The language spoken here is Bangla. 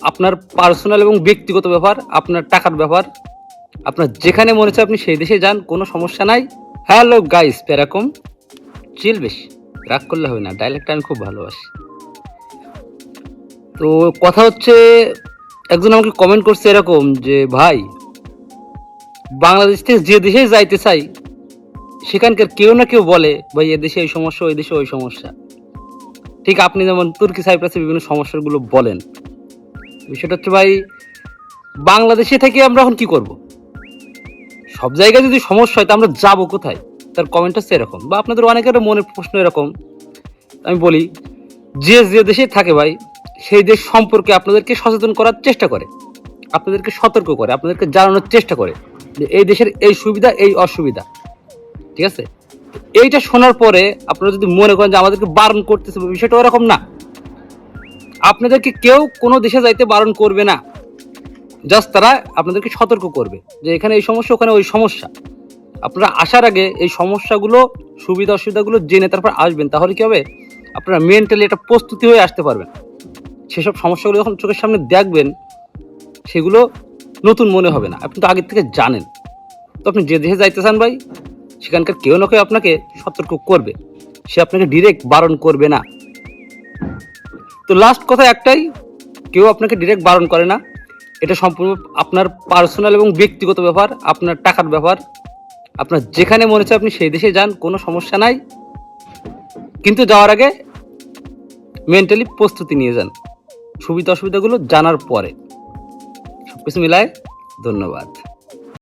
আপনার পার্সোনাল এবং ব্যক্তিগত ব্যাপার, আপনার টাকার ব্যাপার। আপনার যেখানে মনে হচ্ছে আপনি সেই দেশে যান, কোনো সমস্যা নাই। হ্যালো গাইস, এরকম চিল বেশি রাগ করলে হবে না, ডায়লগটা আমি খুব ভালোবাসি। তো কথা হচ্ছে, একজন আমাকে কমেন্ট করছে এরকম যে ভাই, বাংলাদেশ থেকে যে দেশে যাইতে চাই সেখানকার কেউ না কেউ বলে ভাই এ দেশে এই সমস্যা, ওই দেশে ওই সমস্যা। ঠিক আপনি যেমন তুর্কি সাইপ্রাসে বিভিন্ন সমস্যাগুলো বলেন, বিষয়টা হচ্ছে ভাই, বাংলাদেশে থেকে আমরা এখন কি করব? সব জায়গায় যদি সমস্যা হয় তা আমরা যাবো কোথায়? তার কমেন্ট হচ্ছে এরকম, বা আপনাদের অনেকের মনে প্রশ্ন এরকম। আমি বলি, যে যে দেশে থাকে ভাই, সেই দেশ সম্পর্কে আপনাদেরকে সচেতন করার চেষ্টা করে, আপনাদেরকে সতর্ক করে, আপনাদেরকে জানানোর চেষ্টা করে যে এই দেশের এই সুবিধা, এই অসুবিধা। ঠিক আছে? এইটা শোনার পরে আপনারা যদি মনে করেন যে আমাদেরকে বারণ করতেছে, বিষয়টা ওরকম না। আপনাদেরকে কেউ কোনো দেশে যাইতে বারণ করবে না, জাস্ট তারা আপনাদেরকে সতর্ক করবে যে এখানে এই সমস্যা, ওখানে ওই সমস্যা। আপনারা আসার আগে এই সমস্যাগুলো, সুবিধা অসুবিধাগুলো জেনে তারপর আসবেন, তাহলে কি হবে? আপনারা মেন্টালি একটা প্রস্তুতি হয়ে আসতে পারবেন। সেসব সমস্যাগুলো যখন চোখের সামনে দেখবেন, সেগুলো নতুন মনে হবে না, আপনি তো আগের থেকে জানেন। তো আপনি যে দেশে যাইতে চান ভাই, সেখানকার কেউ না কেউ আপনাকে সতর্ক করবে, সে আপনাকে ডিরেক্ট বারণ করবে না। তো লাস্ট কথা একটাই, কেউ আপনাকে ডিরেক্ট বারণ করে না। এটা সম্পূর্ণ আপনার পার্সোনাল এবং ব্যক্তিগত ব্যাপার, আপনার টাকার ব্যাপার। আপনার যেখানে মনে হচ্ছে আপনি সেই দেশে যান, কোনো সমস্যা নাই। কিন্তু যাওয়ার আগে মেন্টালি প্রস্তুতি নিয়ে যান, সুবিধা অসুবিধাগুলো জানার পরে। সবকিছু মিলায় ধন্যবাদ।